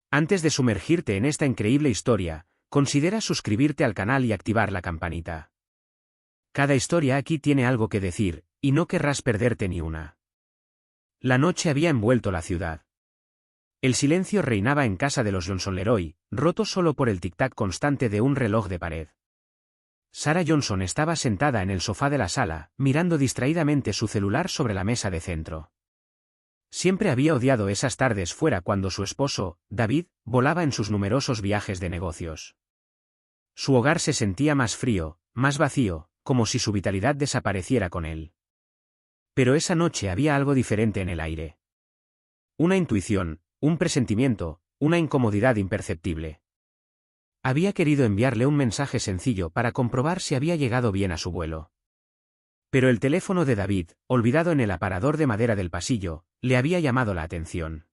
Antes de sumergirte en esta increíble historia, considera suscribirte al canal y activar la campanita. Cada historia aquí tiene algo que decir, y no querrás perderte ni una. La noche había envuelto la ciudad. El silencio reinaba en casa de los Johnson-Leroy, roto solo por el tic-tac constante de un reloj de pared. Sarah Johnson estaba sentada en el sofá de la sala, mirando distraídamente su celular sobre la mesa de centro. Siempre había odiado esas tardes fuera cuando su esposo, David, volaba en sus numerosos viajes de negocios. Su hogar se sentía más frío, más vacío, como si su vitalidad desapareciera con él. Pero esa noche había algo diferente en el aire. Una intuición, un presentimiento, una incomodidad imperceptible. Había querido enviarle un mensaje sencillo para comprobar si había llegado bien a su vuelo. Pero el teléfono de David, olvidado en el aparador de madera del pasillo, le había llamado la atención.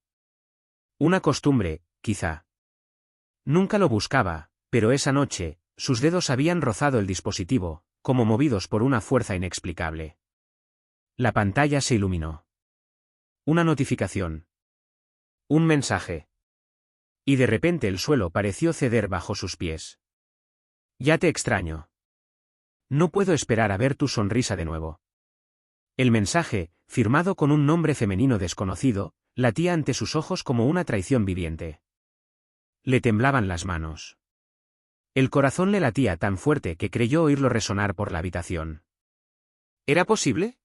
Una costumbre, quizá. Nunca lo buscaba, pero esa noche, sus dedos habían rozado el dispositivo, como movidos por una fuerza inexplicable. La pantalla se iluminó. Una notificación. Un mensaje. Y de repente el suelo pareció ceder bajo sus pies. Ya te extraño. No puedo esperar a ver tu sonrisa de nuevo. El mensaje, firmado con un nombre femenino desconocido, latía ante sus ojos como una traición viviente. Le temblaban las manos. El corazón le latía tan fuerte que creyó oírlo resonar por la habitación. ¿Era posible?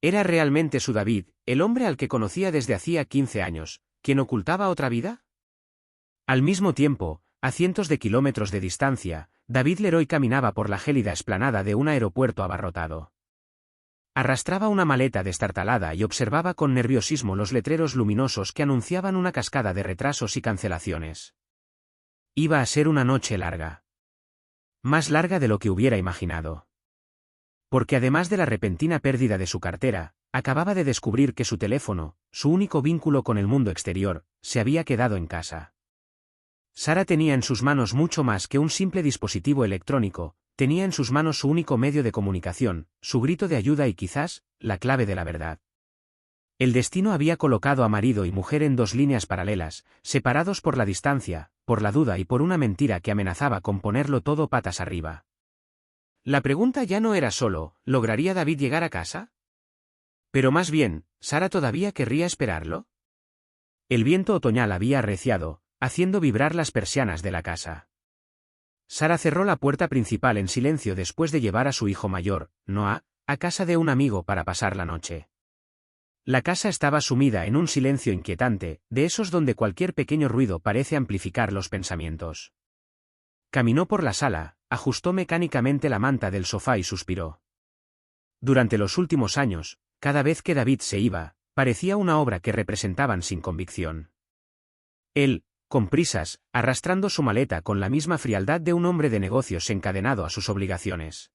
¿Era realmente su David, el hombre al que conocía desde hacía 15 años, quien ocultaba otra vida? Al mismo tiempo, a cientos de kilómetros de distancia, David Leroy caminaba por la gélida explanada de un aeropuerto abarrotado. Arrastraba una maleta destartalada y observaba con nerviosismo los letreros luminosos que anunciaban una cascada de retrasos y cancelaciones. Iba a ser una noche larga. Más larga de lo que hubiera imaginado. Porque además de la repentina pérdida de su cartera, acababa de descubrir que su teléfono, su único vínculo con el mundo exterior, se había quedado en casa. Sarah tenía en sus manos mucho más que un simple dispositivo electrónico, tenía en sus manos su único medio de comunicación, su grito de ayuda y quizás, la clave de la verdad. El destino había colocado a marido y mujer en dos líneas paralelas, separados por la distancia, por la duda y por una mentira que amenazaba con ponerlo todo patas arriba. La pregunta ya no era solo, ¿lograría David llegar a casa? Pero más bien, ¿Sarah todavía querría esperarlo? El viento otoñal había arreciado, haciendo vibrar las persianas de la casa. Sarah cerró la puerta principal en silencio después de llevar a su hijo mayor, Noah, a casa de un amigo para pasar la noche. La casa estaba sumida en un silencio inquietante, de esos donde cualquier pequeño ruido parece amplificar los pensamientos. Caminó por la sala, ajustó mecánicamente la manta del sofá y suspiró. Durante los últimos años, cada vez que David se iba, parecía una obra que representaban sin convicción. Él, con prisas, arrastrando su maleta con la misma frialdad de un hombre de negocios encadenado a sus obligaciones.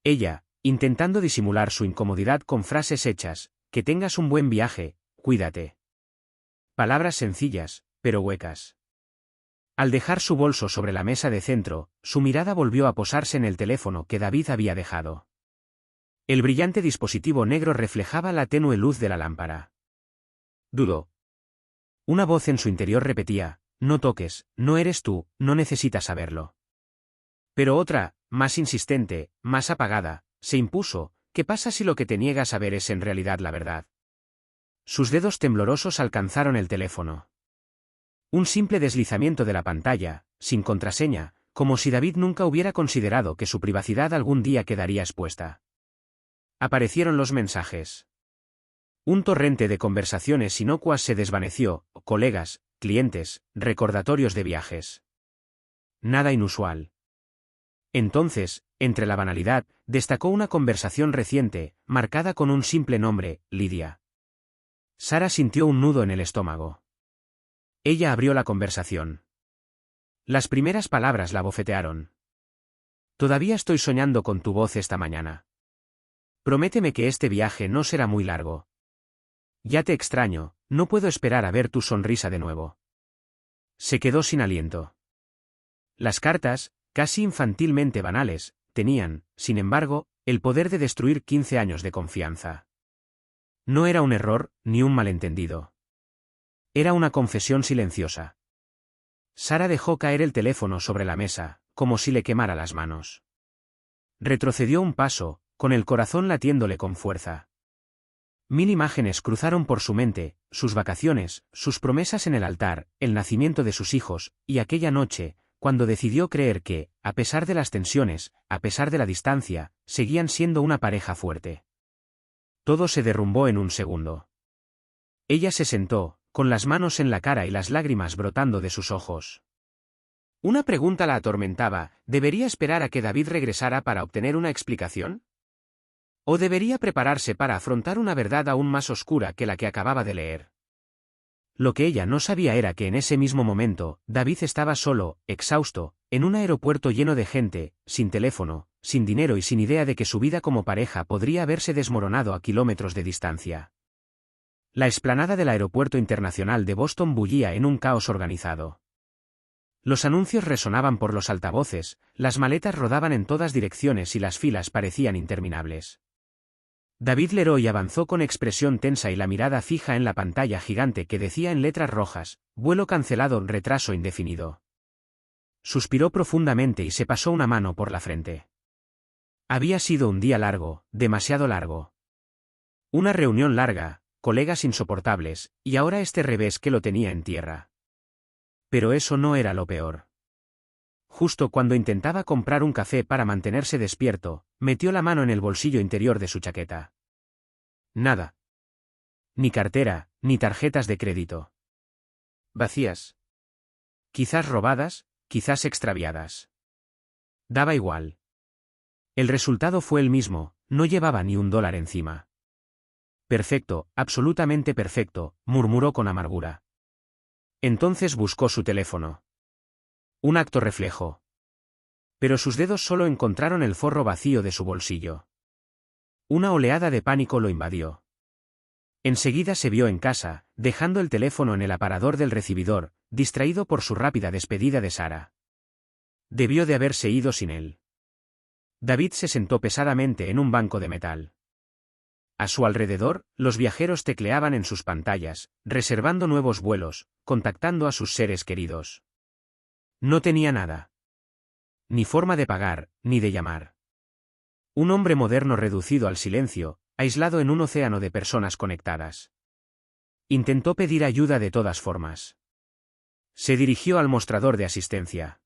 Ella, intentando disimular su incomodidad con frases hechas, que tengas un buen viaje, cuídate. Palabras sencillas, pero huecas. Al dejar su bolso sobre la mesa de centro, su mirada volvió a posarse en el teléfono que David había dejado. El brillante dispositivo negro reflejaba la tenue luz de la lámpara. Dudó. Una voz en su interior repetía, no toques, no eres tú, no necesitas saberlo. Pero otra, más insistente, más apagada, se impuso, ¿qué pasa si lo que te niega a saber es en realidad la verdad? Sus dedos temblorosos alcanzaron el teléfono. Un simple deslizamiento de la pantalla, sin contraseña, como si David nunca hubiera considerado que su privacidad algún día quedaría expuesta. Aparecieron los mensajes. Un torrente de conversaciones inocuas se desvaneció, colegas, clientes, recordatorios de viajes. Nada inusual. Entonces, entre la banalidad, destacó una conversación reciente, marcada con un simple nombre, Lidia. Sarah sintió un nudo en el estómago. Ella abrió la conversación. Las primeras palabras la bofetearon. Todavía estoy soñando con tu voz esta mañana. Prométeme que este viaje no será muy largo. Ya te extraño, no puedo esperar a ver tu sonrisa de nuevo. Se quedó sin aliento. Las cartas, casi infantilmente banales, tenían, sin embargo, el poder de destruir 15 años de confianza. No era un error, ni un malentendido. Era una confesión silenciosa. Sara dejó caer el teléfono sobre la mesa, como si le quemara las manos. Retrocedió un paso, con el corazón latiéndole con fuerza. Mil imágenes cruzaron por su mente, sus vacaciones, sus promesas en el altar, el nacimiento de sus hijos, y aquella noche, cuando decidió creer que, a pesar de las tensiones, a pesar de la distancia, seguían siendo una pareja fuerte. Todo se derrumbó en un segundo. Ella se sentó, con las manos en la cara y las lágrimas brotando de sus ojos. Una pregunta la atormentaba: ¿debería esperar a que David regresara para obtener una explicación? ¿O debería prepararse para afrontar una verdad aún más oscura que la que acababa de leer? Lo que ella no sabía era que en ese mismo momento, David estaba solo, exhausto, en un aeropuerto lleno de gente, sin teléfono, sin dinero y sin idea de que su vida como pareja podría haberse desmoronado a kilómetros de distancia. La explanada del Aeropuerto Internacional de Boston bullía en un caos organizado. Los anuncios resonaban por los altavoces, las maletas rodaban en todas direcciones y las filas parecían interminables. David Leroy avanzó con expresión tensa y la mirada fija en la pantalla gigante que decía en letras rojas: vuelo cancelado, retraso indefinido. Suspiró profundamente y se pasó una mano por la frente. Había sido un día largo, demasiado largo. Una reunión larga, colegas insoportables, y ahora este revés que lo tenía en tierra. Pero eso no era lo peor. Justo cuando intentaba comprar un café para mantenerse despierto, metió la mano en el bolsillo interior de su chaqueta. Nada. Ni cartera, ni tarjetas de crédito. Vacías. Quizás robadas, quizás extraviadas. Daba igual. El resultado fue el mismo: no llevaba ni $1 encima. Perfecto, absolutamente perfecto, murmuró con amargura. Entonces buscó su teléfono. Un acto reflejo. Pero sus dedos solo encontraron el forro vacío de su bolsillo. Una oleada de pánico lo invadió. Enseguida se vio en casa, dejando el teléfono en el aparador del recibidor, distraído por su rápida despedida de Sara. Debió de haberse ido sin él. David se sentó pesadamente en un banco de metal. A su alrededor, los viajeros tecleaban en sus pantallas, reservando nuevos vuelos, contactando a sus seres queridos. No tenía nada. Ni forma de pagar, ni de llamar. Un hombre moderno reducido al silencio, aislado en un océano de personas conectadas. Intentó pedir ayuda de todas formas. Se dirigió al mostrador de asistencia.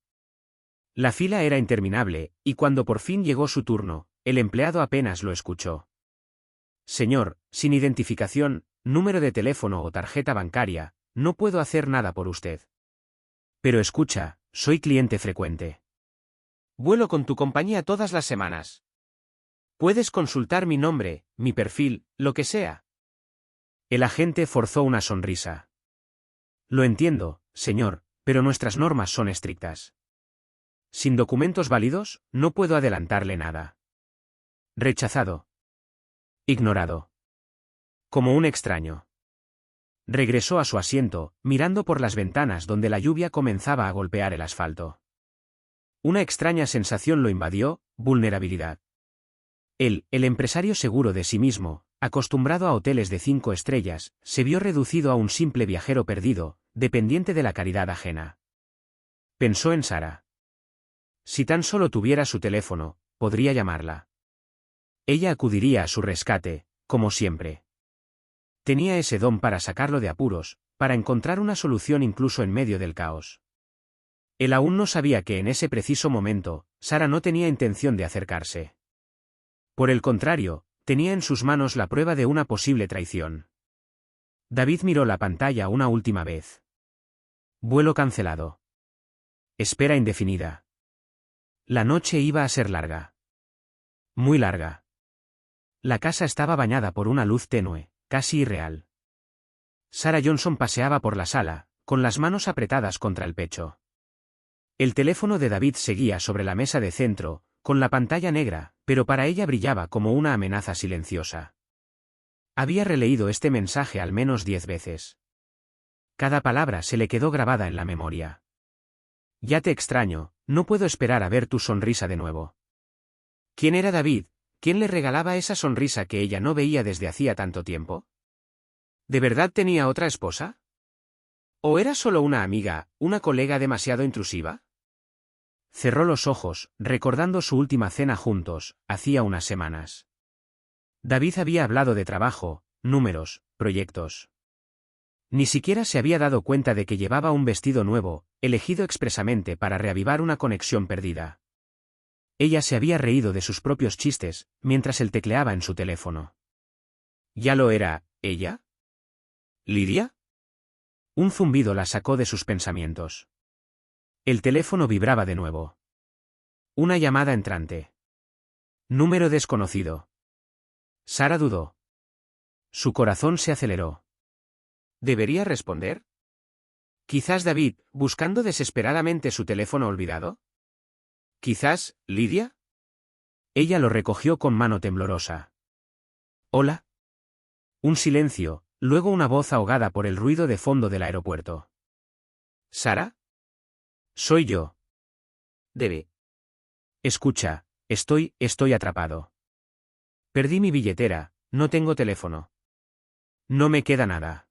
La fila era interminable, y cuando por fin llegó su turno, el empleado apenas lo escuchó. Señor, sin identificación, número de teléfono o tarjeta bancaria, no puedo hacer nada por usted. Pero escucha, soy cliente frecuente. Vuelo con tu compañía todas las semanas. Puedes consultar mi nombre, mi perfil, lo que sea. El agente forzó una sonrisa. Lo entiendo, señor, pero nuestras normas son estrictas. Sin documentos válidos, no puedo adelantarle nada. Rechazado. Ignorado. Como un extraño. Regresó a su asiento, mirando por las ventanas donde la lluvia comenzaba a golpear el asfalto. Una extraña sensación lo invadió: vulnerabilidad. Él, el empresario seguro de sí mismo, acostumbrado a hoteles de 5 estrellas, se vio reducido a un simple viajero perdido, dependiente de la caridad ajena. Pensó en Sara. Si tan solo tuviera su teléfono, podría llamarla. Ella acudiría a su rescate, como siempre. Tenía ese don para sacarlo de apuros, para encontrar una solución incluso en medio del caos. Él aún no sabía que en ese preciso momento, Sara no tenía intención de acercarse. Por el contrario, tenía en sus manos la prueba de una posible traición. David miró la pantalla una última vez. Vuelo cancelado. Espera indefinida. La noche iba a ser larga. Muy larga. La casa estaba bañada por una luz tenue, casi irreal. Sarah Johnson paseaba por la sala, con las manos apretadas contra el pecho. El teléfono de David seguía sobre la mesa de centro, con la pantalla negra, pero para ella brillaba como una amenaza silenciosa. Había releído este mensaje al menos 10 veces. Cada palabra se le quedó grabada en la memoria. Ya te extraño, no puedo esperar a ver tu sonrisa de nuevo. ¿Quién era David? ¿Quién le regalaba esa sonrisa que ella no veía desde hacía tanto tiempo? ¿De verdad tenía otra esposa? ¿O era solo una amiga, una colega demasiado intrusiva? Cerró los ojos, recordando su última cena juntos, hacía unas semanas. David había hablado de trabajo, números, proyectos. Ni siquiera se había dado cuenta de que llevaba un vestido nuevo, elegido expresamente para reavivar una conexión perdida. Ella se había reído de sus propios chistes, mientras él tecleaba en su teléfono. ¿Ya lo era, ella? ¿Lidia? Un zumbido la sacó de sus pensamientos. El teléfono vibraba de nuevo. Una llamada entrante. Número desconocido. Sara dudó. Su corazón se aceleró. ¿Debería responder? Quizás David, buscando desesperadamente su teléfono olvidado. Quizás, Lidia. Ella lo recogió con mano temblorosa. Hola. Un silencio, luego una voz ahogada por el ruido de fondo del aeropuerto. ¿Sara? Soy yo. Debe. Escucha, estoy atrapado. Perdí mi billetera, no tengo teléfono. No me queda nada.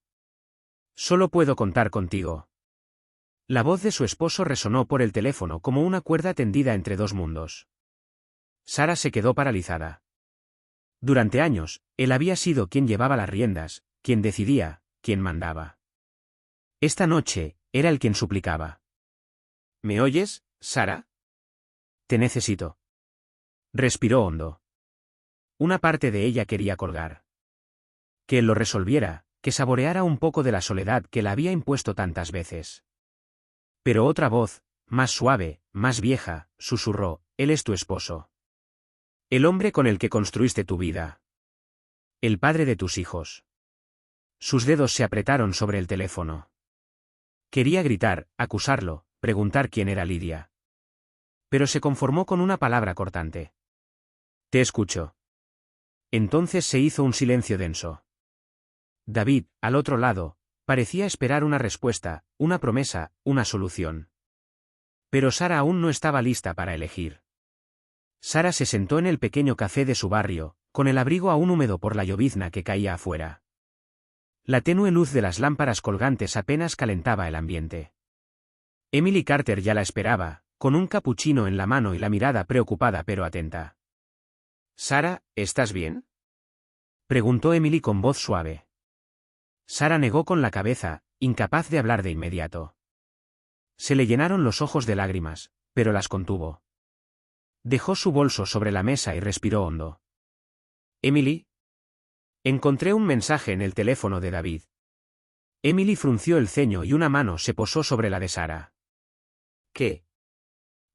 Solo puedo contar contigo. La voz de su esposo resonó por el teléfono como una cuerda tendida entre dos mundos. Sara se quedó paralizada. Durante años, él había sido quien llevaba las riendas, quien decidía, quien mandaba. Esta noche, era él quien suplicaba. ¿Me oyes, Sara? Te necesito. Respiró hondo. Una parte de ella quería colgar. Que él lo resolviera, que saboreara un poco de la soledad que la había impuesto tantas veces. Pero otra voz, más suave, más vieja, susurró, él es tu esposo. El hombre con el que construiste tu vida. El padre de tus hijos. Sus dedos se apretaron sobre el teléfono. Quería gritar, acusarlo, preguntar quién era Lidia. Pero se conformó con una palabra cortante. Te escucho. Entonces se hizo un silencio denso. David, al otro lado, parecía esperar una respuesta, una promesa, una solución. Pero Sara aún no estaba lista para elegir. Sara se sentó en el pequeño café de su barrio, con el abrigo aún húmedo por la llovizna que caía afuera. La tenue luz de las lámparas colgantes apenas calentaba el ambiente. Emily Carter ya la esperaba, con un capuchino en la mano y la mirada preocupada pero atenta. «Sara, ¿estás bien?», preguntó Emily con voz suave. Sara negó con la cabeza, incapaz de hablar de inmediato. Se le llenaron los ojos de lágrimas, pero las contuvo. Dejó su bolso sobre la mesa y respiró hondo. «Emily». Encontré un mensaje en el teléfono de David. Emily frunció el ceño y una mano se posó sobre la de Sara. ¿Qué?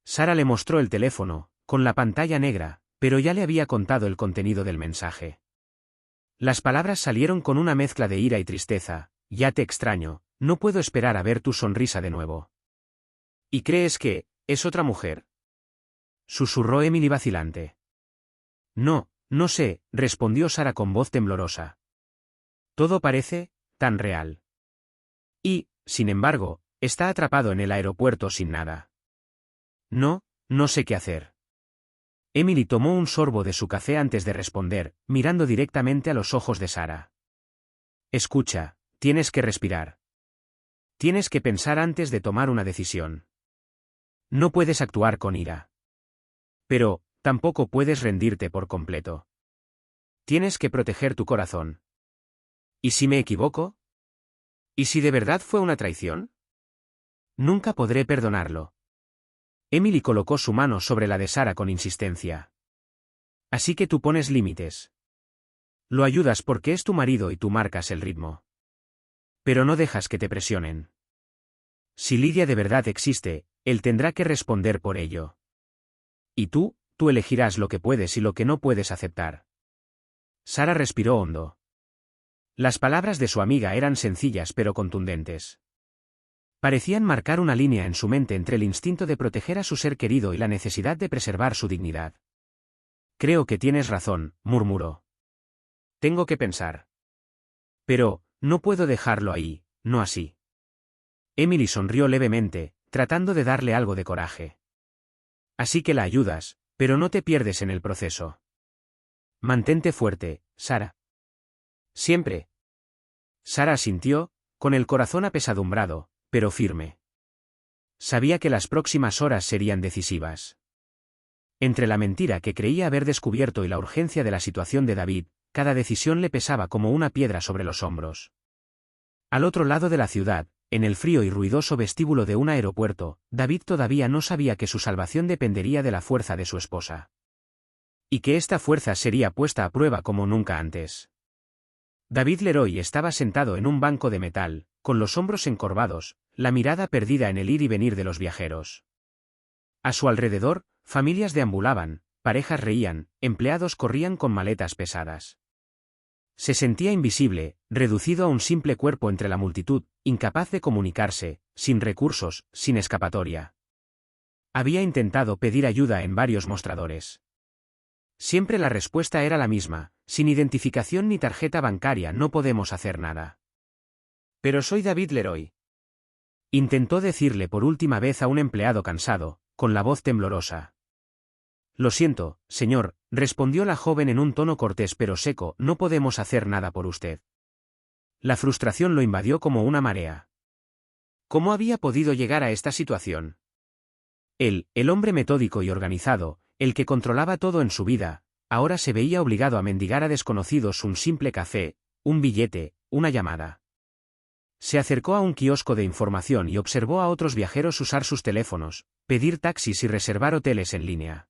Sara le mostró el teléfono, con la pantalla negra, pero ya le había contado el contenido del mensaje. Las palabras salieron con una mezcla de ira y tristeza. Ya te extraño, no puedo esperar a ver tu sonrisa de nuevo. ¿Y crees que es otra mujer?, susurró Emily vacilante. No, no sé, respondió Sara con voz temblorosa. Todo parece tan real. Y, sin embargo, está atrapado en el aeropuerto sin nada. No sé qué hacer. Emily tomó un sorbo de su café antes de responder, mirando directamente a los ojos de Sara. Escucha, tienes que respirar. Tienes que pensar antes de tomar una decisión. No puedes actuar con ira. Pero, tampoco puedes rendirte por completo. Tienes que proteger tu corazón. ¿Y si me equivoco? ¿Y si de verdad fue una traición? Nunca podré perdonarlo. Emily colocó su mano sobre la de Sara con insistencia. Así que tú pones límites. Lo ayudas porque es tu marido y tú marcas el ritmo. Pero no dejas que te presionen. Si Lidia de verdad existe, él tendrá que responder por ello. Y tú elegirás lo que puedes y lo que no puedes aceptar. Sara respiró hondo. Las palabras de su amiga eran sencillas pero contundentes. Parecían marcar una línea en su mente entre el instinto de proteger a su ser querido y la necesidad de preservar su dignidad. Creo que tienes razón, murmuró. Tengo que pensar. Pero, no puedo dejarlo ahí, no así. Emily sonrió levemente, tratando de darle algo de coraje. Así que la ayudas, pero no te pierdes en el proceso. Mantente fuerte, Sara. Siempre. Sara asintió, con el corazón apesadumbrado, pero firme. Sabía que las próximas horas serían decisivas. Entre la mentira que creía haber descubierto y la urgencia de la situación de David, cada decisión le pesaba como una piedra sobre los hombros. Al otro lado de la ciudad, en el frío y ruidoso vestíbulo de un aeropuerto, David todavía no sabía que su salvación dependería de la fuerza de su esposa. Y que esta fuerza sería puesta a prueba como nunca antes. David Leroy estaba sentado en un banco de metal, con los hombros encorvados, la mirada perdida en el ir y venir de los viajeros. A su alrededor, familias deambulaban, parejas reían, empleados corrían con maletas pesadas. Se sentía invisible, reducido a un simple cuerpo entre la multitud, incapaz de comunicarse, sin recursos, sin escapatoria. Había intentado pedir ayuda en varios mostradores. Siempre la respuesta era la misma: sin identificación ni tarjeta bancaria no podemos hacer nada. Pero soy David Leroy. Intentó decirle por última vez a un empleado cansado, con la voz temblorosa. Lo siento, señor, respondió la joven en un tono cortés pero seco, no podemos hacer nada por usted. La frustración lo invadió como una marea. ¿Cómo había podido llegar a esta situación? Él, el hombre metódico y organizado, el que controlaba todo en su vida, ahora se veía obligado a mendigar a desconocidos un simple café, un billete, una llamada. Se acercó a un kiosco de información y observó a otros viajeros usar sus teléfonos, pedir taxis y reservar hoteles en línea.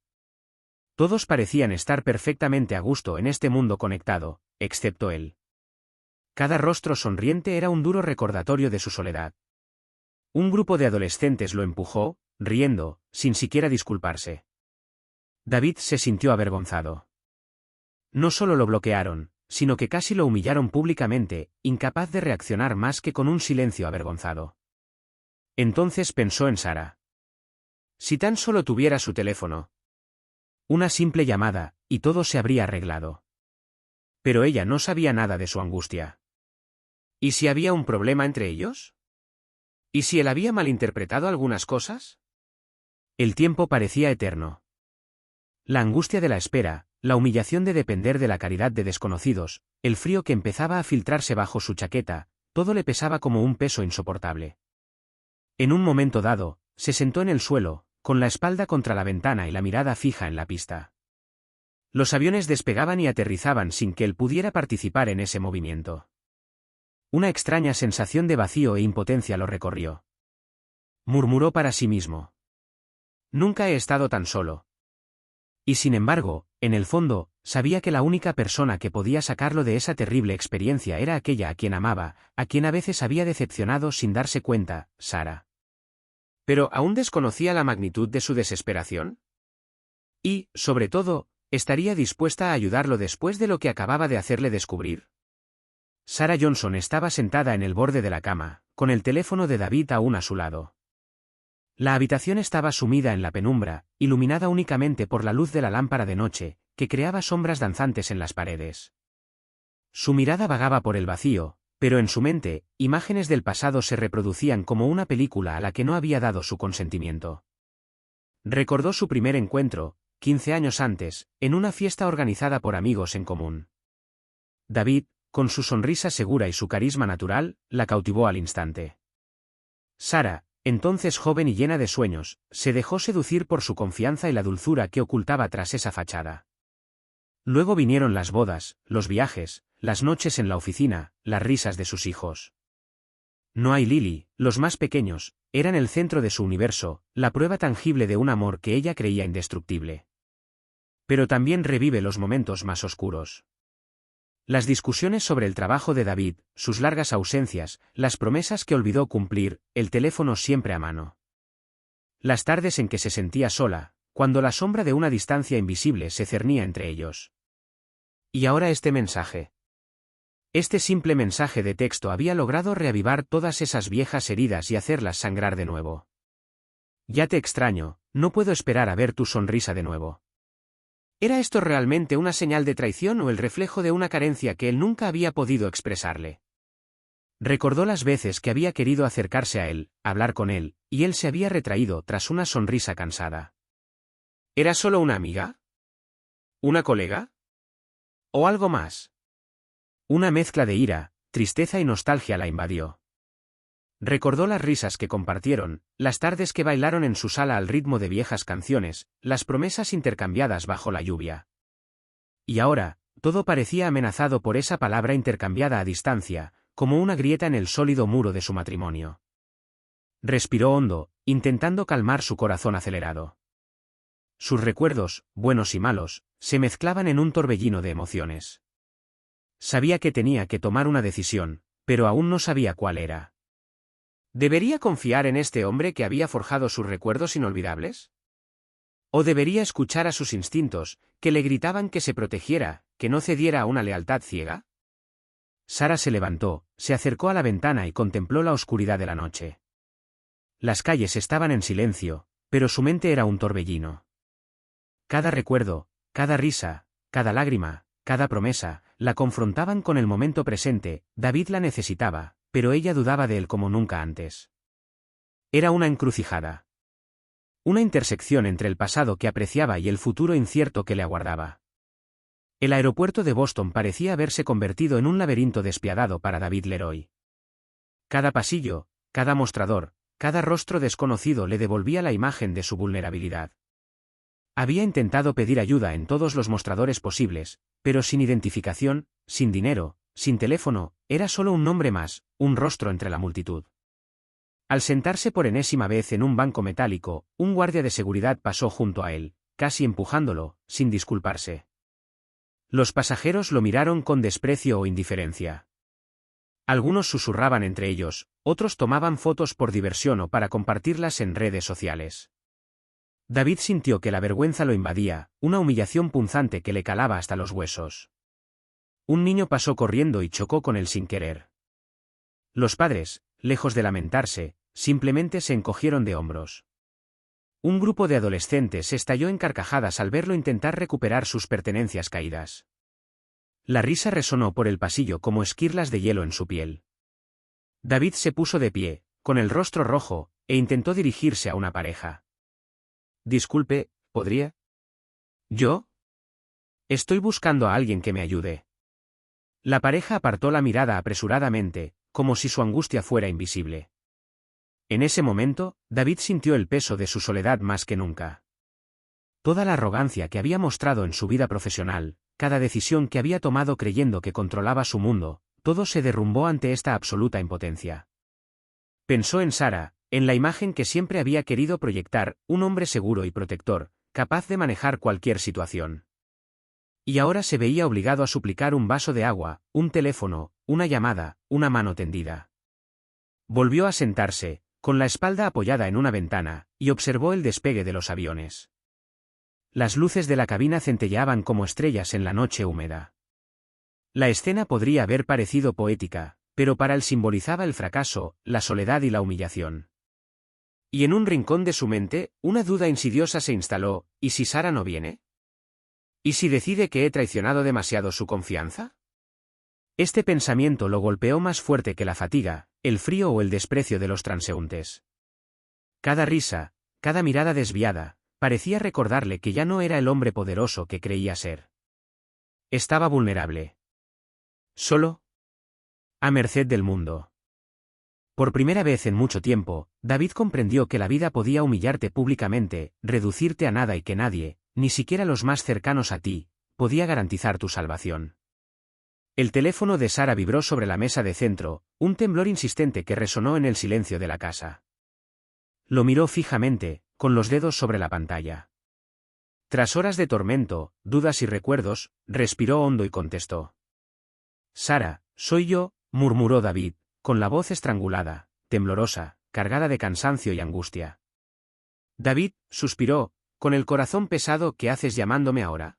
Todos parecían estar perfectamente a gusto en este mundo conectado, excepto él. Cada rostro sonriente era un duro recordatorio de su soledad. Un grupo de adolescentes lo empujó, riendo, sin siquiera disculparse. David se sintió avergonzado. No solo lo bloquearon, sino que casi lo humillaron públicamente, incapaz de reaccionar más que con un silencio avergonzado. Entonces pensó en Sara. Si tan solo tuviera su teléfono. Una simple llamada, y todo se habría arreglado. Pero ella no sabía nada de su angustia. ¿Y si había un problema entre ellos? ¿Y si él había malinterpretado algunas cosas? El tiempo parecía eterno. La angustia de la espera, la humillación de depender de la caridad de desconocidos, el frío que empezaba a filtrarse bajo su chaqueta, todo le pesaba como un peso insoportable. En un momento dado, se sentó en el suelo, con la espalda contra la ventana y la mirada fija en la pista. Los aviones despegaban y aterrizaban sin que él pudiera participar en ese movimiento. Una extraña sensación de vacío e impotencia lo recorrió. Murmuró para sí mismo. Nunca he estado tan solo. Y sin embargo, en el fondo, sabía que la única persona que podía sacarlo de esa terrible experiencia era aquella a quien amaba, a quien a veces había decepcionado sin darse cuenta, Sara. Pero ¿aún desconocía la magnitud de su desesperación? Y, sobre todo, ¿estaría dispuesta a ayudarlo después de lo que acababa de hacerle descubrir? Sarah Johnson estaba sentada en el borde de la cama, con el teléfono de David aún a su lado. La habitación estaba sumida en la penumbra, iluminada únicamente por la luz de la lámpara de noche, que creaba sombras danzantes en las paredes. Su mirada vagaba por el vacío, pero en su mente, imágenes del pasado se reproducían como una película a la que no había dado su consentimiento. Recordó su primer encuentro, 15 años antes, en una fiesta organizada por amigos en común. David, con su sonrisa segura y su carisma natural, la cautivó al instante. Sara, entonces joven y llena de sueños, se dejó seducir por su confianza y la dulzura que ocultaba tras esa fachada. Luego vinieron las bodas, los viajes, las noches en la oficina, las risas de sus hijos. Noah y Lily, los más pequeños, eran el centro de su universo, la prueba tangible de un amor que ella creía indestructible. Pero también revive los momentos más oscuros. Las discusiones sobre el trabajo de David, sus largas ausencias, las promesas que olvidó cumplir, el teléfono siempre a mano. Las tardes en que se sentía sola, cuando la sombra de una distancia invisible se cernía entre ellos. Y ahora este mensaje. Este simple mensaje de texto había logrado reavivar todas esas viejas heridas y hacerlas sangrar de nuevo. Ya te extraño, no puedo esperar a ver tu sonrisa de nuevo. ¿Era esto realmente una señal de traición o el reflejo de una carencia que él nunca había podido expresarle? Recordó las veces que había querido acercarse a él, hablar con él, y él se había retraído tras una sonrisa cansada. ¿Era solo una amiga? ¿Una colega? ¿O algo más? Una mezcla de ira, tristeza y nostalgia la invadió. Recordó las risas que compartieron, las tardes que bailaron en su sala al ritmo de viejas canciones, las promesas intercambiadas bajo la lluvia. Y ahora, todo parecía amenazado por esa palabra intercambiada a distancia, como una grieta en el sólido muro de su matrimonio. Respiró hondo, intentando calmar su corazón acelerado. Sus recuerdos, buenos y malos, se mezclaban en un torbellino de emociones. Sabía que tenía que tomar una decisión, pero aún no sabía cuál era. ¿Debería confiar en este hombre que había forjado sus recuerdos inolvidables? ¿O debería escuchar a sus instintos, que le gritaban que se protegiera, que no cediera a una lealtad ciega? Sara se levantó, se acercó a la ventana y contempló la oscuridad de la noche. Las calles estaban en silencio, pero su mente era un torbellino. Cada recuerdo, cada risa, cada lágrima, cada promesa, la confrontaban con el momento presente. David la necesitaba, pero ella dudaba de él como nunca antes. Era una encrucijada. Una intersección entre el pasado que apreciaba y el futuro incierto que le aguardaba. El aeropuerto de Boston parecía haberse convertido en un laberinto despiadado para David Leroy. Cada pasillo, cada mostrador, cada rostro desconocido le devolvía la imagen de su vulnerabilidad. Había intentado pedir ayuda en todos los mostradores posibles, pero sin identificación, sin dinero, sin teléfono, era solo un nombre más, un rostro entre la multitud. Al sentarse por enésima vez en un banco metálico, un guardia de seguridad pasó junto a él, casi empujándolo, sin disculparse. Los pasajeros lo miraron con desprecio o indiferencia. Algunos susurraban entre ellos, otros tomaban fotos por diversión o para compartirlas en redes sociales. David sintió que la vergüenza lo invadía, una humillación punzante que le calaba hasta los huesos. Un niño pasó corriendo y chocó con él sin querer. Los padres, lejos de lamentarse, simplemente se encogieron de hombros. Un grupo de adolescentes estalló en carcajadas al verlo intentar recuperar sus pertenencias caídas. La risa resonó por el pasillo como esquirlas de hielo en su piel. David se puso de pie, con el rostro rojo, e intentó dirigirse a una pareja. Disculpe, ¿podría? ¿Yo? Estoy buscando a alguien que me ayude. La pareja apartó la mirada apresuradamente, como si su angustia fuera invisible. En ese momento, David sintió el peso de su soledad más que nunca. Toda la arrogancia que había mostrado en su vida profesional, cada decisión que había tomado creyendo que controlaba su mundo, todo se derrumbó ante esta absoluta impotencia. Pensó en Sara, en la imagen que siempre había querido proyectar, un hombre seguro y protector, capaz de manejar cualquier situación. Y ahora se veía obligado a suplicar un vaso de agua, un teléfono, una llamada, una mano tendida. Volvió a sentarse, con la espalda apoyada en una ventana, y observó el despegue de los aviones. Las luces de la cabina centelleaban como estrellas en la noche húmeda. La escena podría haber parecido poética, pero para él simbolizaba el fracaso, la soledad y la humillación. Y en un rincón de su mente, una duda insidiosa se instaló: ¿y si Sara no viene? ¿Y si decide que he traicionado demasiado su confianza? Este pensamiento lo golpeó más fuerte que la fatiga, el frío o el desprecio de los transeúntes. Cada risa, cada mirada desviada, parecía recordarle que ya no era el hombre poderoso que creía ser. Estaba vulnerable. Solo, a merced del mundo. Por primera vez en mucho tiempo, David comprendió que la vida podía humillarte públicamente, reducirte a nada y que nadie, ni siquiera los más cercanos a ti, podía garantizar tu salvación. El teléfono de Sara vibró sobre la mesa de centro, un temblor insistente que resonó en el silencio de la casa. Lo miró fijamente, con los dedos sobre la pantalla. Tras horas de tormento, dudas y recuerdos, respiró hondo y contestó. Sara, soy yo, murmuró David, con la voz estrangulada, temblorosa, cargada de cansancio y angustia. David, suspiró, con el corazón pesado. ¿Qué haces llamándome ahora?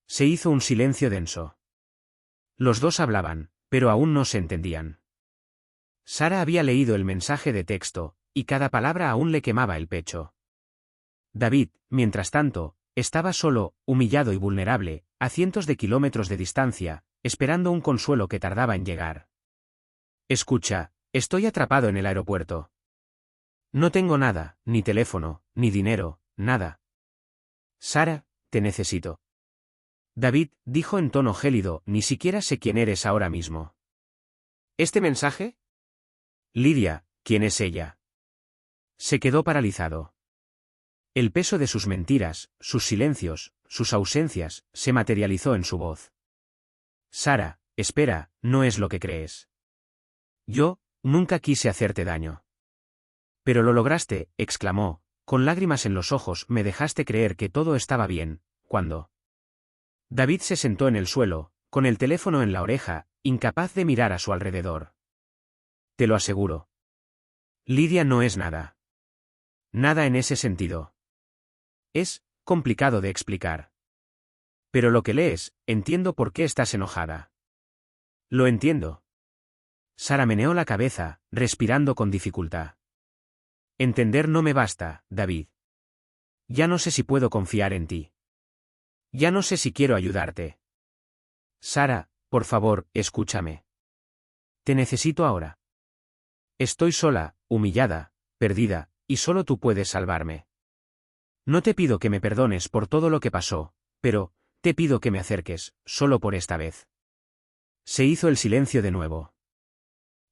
Se hizo un silencio denso. Los dos hablaban, pero aún no se entendían. Sara había leído el mensaje de texto, y cada palabra aún le quemaba el pecho. David, mientras tanto, estaba solo, humillado y vulnerable, a cientos de kilómetros de distancia, esperando un consuelo que tardaba en llegar. Escucha, estoy atrapado en el aeropuerto. No tengo nada, ni teléfono, ni dinero, nada. Sara, te necesito. David, dijo en tono gélido, ni siquiera sé quién eres ahora mismo. ¿Este mensaje? Lidia, ¿quién es ella? Se quedó paralizado. El peso de sus mentiras, sus silencios, sus ausencias, se materializó en su voz. Sara, espera, no es lo que crees. Yo, nunca quise hacerte daño. Pero lo lograste, exclamó, con lágrimas en los ojos, me dejaste creer que todo estaba bien, cuando... David se sentó en el suelo, con el teléfono en la oreja, incapaz de mirar a su alrededor. Te lo aseguro. Lidia no es nada. Nada en ese sentido. Es complicado de explicar. Pero lo que lees, entiendo por qué estás enojada. Lo entiendo. Sara meneó la cabeza, respirando con dificultad. Entender no me basta, David. Ya no sé si puedo confiar en ti. Ya no sé si quiero ayudarte. Sara, por favor, escúchame. Te necesito ahora. Estoy sola, humillada, perdida, y solo tú puedes salvarme. No te pido que me perdones por todo lo que pasó, pero, te pido que me acerques, solo por esta vez. Se hizo el silencio de nuevo.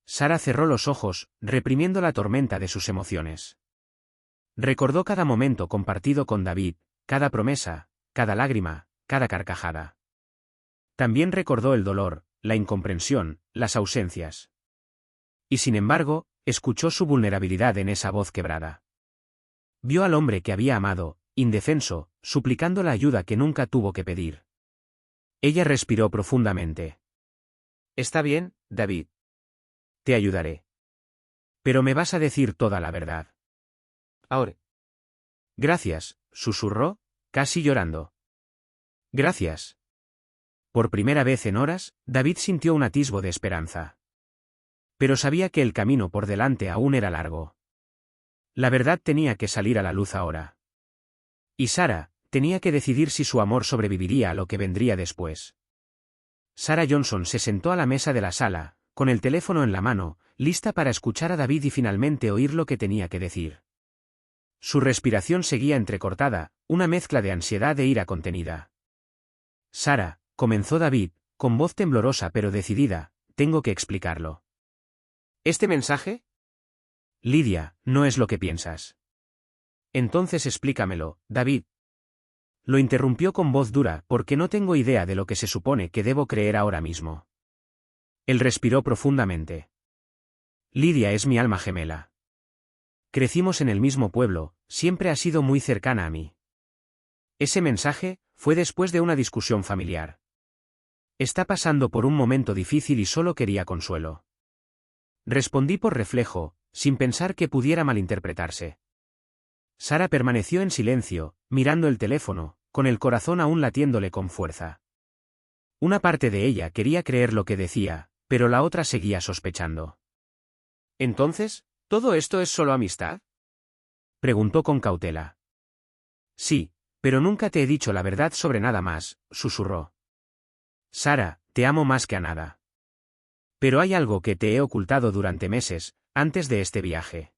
Sara cerró los ojos, reprimiendo la tormenta de sus emociones. Recordó cada momento compartido con David, cada promesa, cada lágrima, cada carcajada. También recordó el dolor, la incomprensión, las ausencias. Y sin embargo, escuchó su vulnerabilidad en esa voz quebrada. Vio al hombre que había amado, indefenso, suplicando la ayuda que nunca tuvo que pedir. Ella respiró profundamente. Está bien, David. Te ayudaré. Pero me vas a decir toda la verdad. Ahora. Gracias, susurró, casi llorando. Gracias. Por primera vez en horas, David sintió un atisbo de esperanza. Pero sabía que el camino por delante aún era largo. La verdad tenía que salir a la luz ahora. Y Sara, tenía que decidir si su amor sobreviviría a lo que vendría después. Sarah Johnson se sentó a la mesa de la sala, con el teléfono en la mano, lista para escuchar a David y finalmente oír lo que tenía que decir. Su respiración seguía entrecortada, una mezcla de ansiedad e ira contenida. Sara, comenzó David, con voz temblorosa pero decidida, tengo que explicarlo. ¿Este mensaje? Lidia, no es lo que piensas. Entonces explícamelo, David. Lo interrumpió con voz dura, porque no tengo idea de lo que se supone que debo creer ahora mismo. Él respiró profundamente. Lidia es mi alma gemela. Crecimos en el mismo pueblo, siempre ha sido muy cercana a mí. Ese mensaje fue después de una discusión familiar. Está pasando por un momento difícil y solo quería consuelo. Respondí por reflejo, sin pensar que pudiera malinterpretarse. Sara permaneció en silencio, mirando el teléfono, con el corazón aún latiéndole con fuerza. Una parte de ella quería creer lo que decía, pero la otra seguía sospechando. ¿Entonces, todo esto es solo amistad? Preguntó con cautela. Sí, pero nunca te he dicho la verdad sobre nada más, susurró. Sara, te amo más que a nada. Pero hay algo que te he ocultado durante meses, antes de este viaje.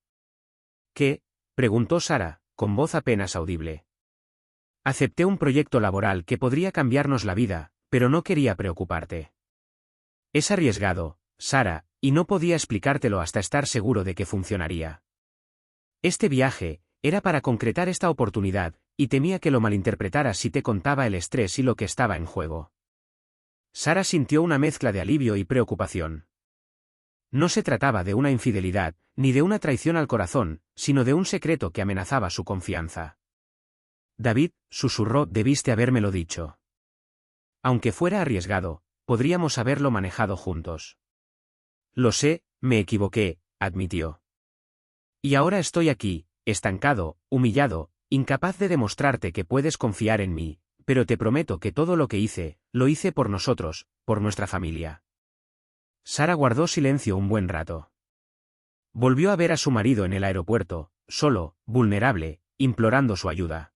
¿Qué? Preguntó Sara, con voz apenas audible. Acepté un proyecto laboral que podría cambiarnos la vida, pero no quería preocuparte. Es arriesgado, Sara, y no podía explicártelo hasta estar seguro de que funcionaría. Este viaje era para concretar esta oportunidad, y temía que lo malinterpretaras si te contaba el estrés y lo que estaba en juego. Sara sintió una mezcla de alivio y preocupación. No se trataba de una infidelidad, ni de una traición al corazón, sino de un secreto que amenazaba su confianza. David, susurró, debiste habérmelo dicho. Aunque fuera arriesgado, podríamos haberlo manejado juntos. Lo sé, me equivoqué, admitió. Y ahora estoy aquí, estancado, humillado, incapaz de demostrarte que puedes confiar en mí, pero te prometo que todo lo que hice, lo hice por nosotros, por nuestra familia. Sara guardó silencio un buen rato. Volvió a ver a su marido en el aeropuerto, solo, vulnerable, implorando su ayuda.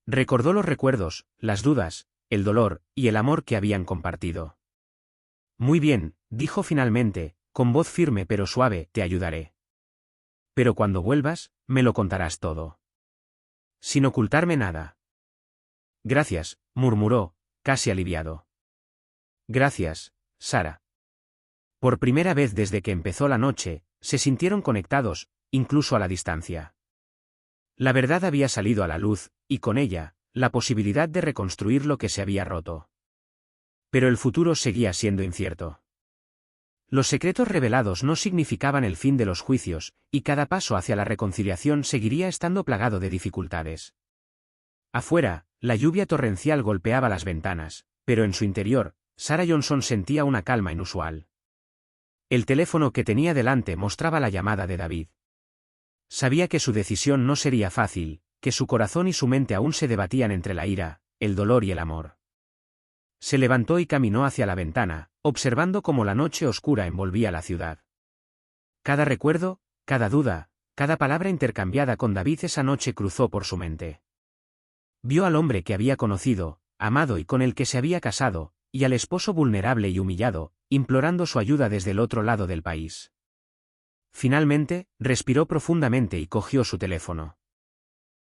Recordó los recuerdos, las dudas, el dolor y el amor que habían compartido. Muy bien, dijo finalmente, con voz firme pero suave, te ayudaré. Pero cuando vuelvas, me lo contarás todo. Sin ocultarme nada. Gracias, murmuró, casi aliviado. Gracias, Sara. Por primera vez desde que empezó la noche, se sintieron conectados, incluso a la distancia. La verdad había salido a la luz, y con ella, la posibilidad de reconstruir lo que se había roto. Pero el futuro seguía siendo incierto. Los secretos revelados no significaban el fin de los juicios, y cada paso hacia la reconciliación seguiría estando plagado de dificultades. Afuera, la lluvia torrencial golpeaba las ventanas, pero en su interior, Sarah Johnson sentía una calma inusual. El teléfono que tenía delante mostraba la llamada de David. Sabía que su decisión no sería fácil, que su corazón y su mente aún se debatían entre la ira, el dolor y el amor. Se levantó y caminó hacia la ventana, observando cómo la noche oscura envolvía la ciudad. Cada recuerdo, cada duda, cada palabra intercambiada con David esa noche cruzó por su mente. Vio al hombre que había conocido, amado y con el que se había casado, y al esposo vulnerable y humillado, implorando su ayuda desde el otro lado del país. Finalmente, respiró profundamente y cogió su teléfono.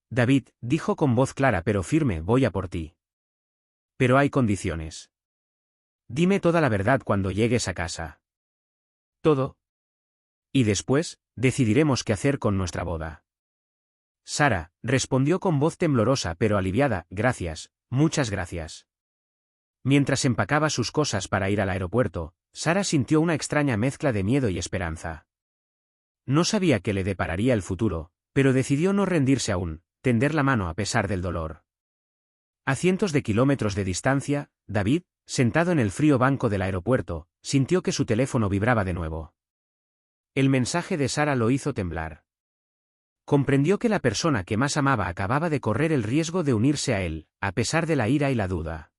David, dijo con voz clara pero firme, voy a por ti. Pero hay condiciones. Dime toda la verdad cuando llegues a casa. ¿Todo? Y después, decidiremos qué hacer con nuestra boda. Sarah, respondió con voz temblorosa pero aliviada, gracias, muchas gracias. Mientras empacaba sus cosas para ir al aeropuerto, Sarah sintió una extraña mezcla de miedo y esperanza. No sabía qué le depararía el futuro, pero decidió no rendirse aún, tender la mano a pesar del dolor. A cientos de kilómetros de distancia, David, sentado en el frío banco del aeropuerto, sintió que su teléfono vibraba de nuevo. El mensaje de Sarah lo hizo temblar. Comprendió que la persona que más amaba acababa de correr el riesgo de unirse a él, a pesar de la ira y la duda.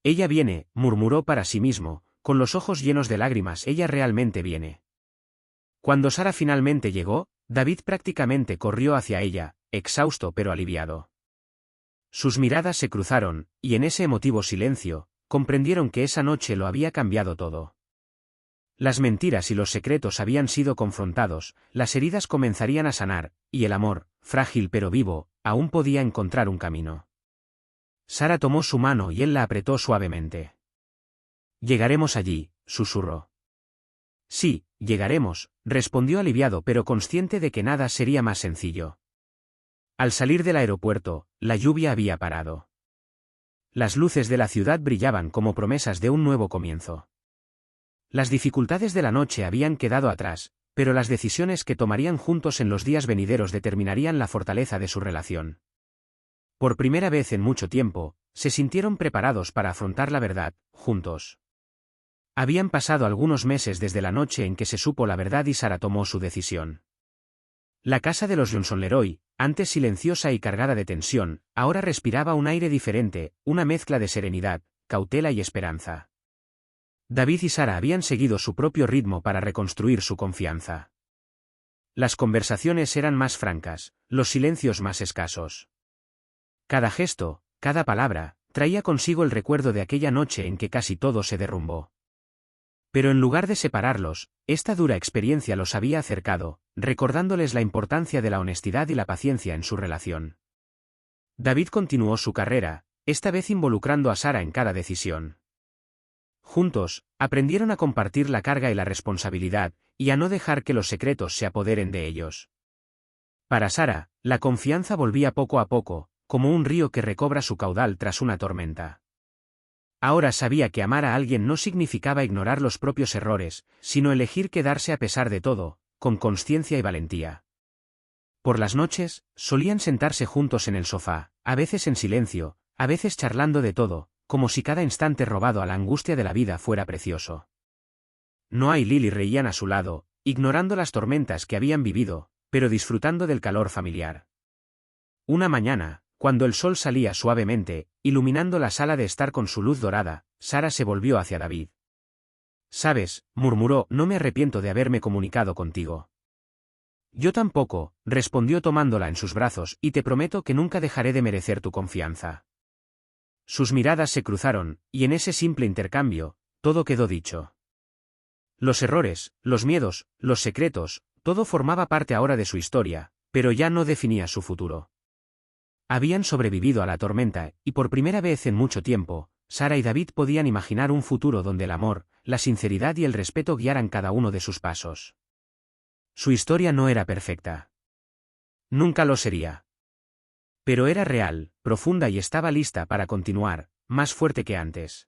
Ella viene, murmuró para sí mismo, con los ojos llenos de lágrimas, ella realmente viene. Cuando Sarah finalmente llegó, David prácticamente corrió hacia ella, exhausto pero aliviado. Sus miradas se cruzaron, y en ese emotivo silencio, comprendieron que esa noche lo había cambiado todo. Las mentiras y los secretos habían sido confrontados, las heridas comenzarían a sanar, y el amor, frágil pero vivo, aún podía encontrar un camino. Sarah tomó su mano y él la apretó suavemente. Llegaremos allí, susurró. Sí, llegaremos, respondió aliviado pero consciente de que nada sería más sencillo. Al salir del aeropuerto, la lluvia había parado. Las luces de la ciudad brillaban como promesas de un nuevo comienzo. Las dificultades de la noche habían quedado atrás, pero las decisiones que tomarían juntos en los días venideros determinarían la fortaleza de su relación. Por primera vez en mucho tiempo, se sintieron preparados para afrontar la verdad, juntos. Habían pasado algunos meses desde la noche en que se supo la verdad y Sarah tomó su decisión. La casa de los Johnson-Leroy, antes silenciosa y cargada de tensión, ahora respiraba un aire diferente, una mezcla de serenidad, cautela y esperanza. David y Sarah habían seguido su propio ritmo para reconstruir su confianza. Las conversaciones eran más francas, los silencios más escasos. Cada gesto, cada palabra, traía consigo el recuerdo de aquella noche en que casi todo se derrumbó. Pero en lugar de separarlos, esta dura experiencia los había acercado, recordándoles la importancia de la honestidad y la paciencia en su relación. David continuó su carrera, esta vez involucrando a Sarah en cada decisión. Juntos, aprendieron a compartir la carga y la responsabilidad, y a no dejar que los secretos se apoderen de ellos. Para Sarah, la confianza volvía poco a poco, como un río que recobra su caudal tras una tormenta. Ahora sabía que amar a alguien no significaba ignorar los propios errores, sino elegir quedarse a pesar de todo, con consciencia y valentía. Por las noches, solían sentarse juntos en el sofá, a veces en silencio, a veces charlando de todo, como si cada instante robado a la angustia de la vida fuera precioso. Noah y Lily reían a su lado, ignorando las tormentas que habían vivido, pero disfrutando del calor familiar. Una mañana, cuando el sol salía suavemente, iluminando la sala de estar con su luz dorada, Sarah se volvió hacia David. «Sabes», murmuró, «no me arrepiento de haberme comunicado contigo». «Yo tampoco», respondió tomándola en sus brazos, «y te prometo que nunca dejaré de merecer tu confianza». Sus miradas se cruzaron, y en ese simple intercambio, todo quedó dicho. Los errores, los miedos, los secretos, todo formaba parte ahora de su historia, pero ya no definía su futuro. Habían sobrevivido a la tormenta, y por primera vez en mucho tiempo, Sarah y David podían imaginar un futuro donde el amor, la sinceridad y el respeto guiaran cada uno de sus pasos. Su historia no era perfecta. Nunca lo sería. Pero era real, profunda y estaba lista para continuar, más fuerte que antes.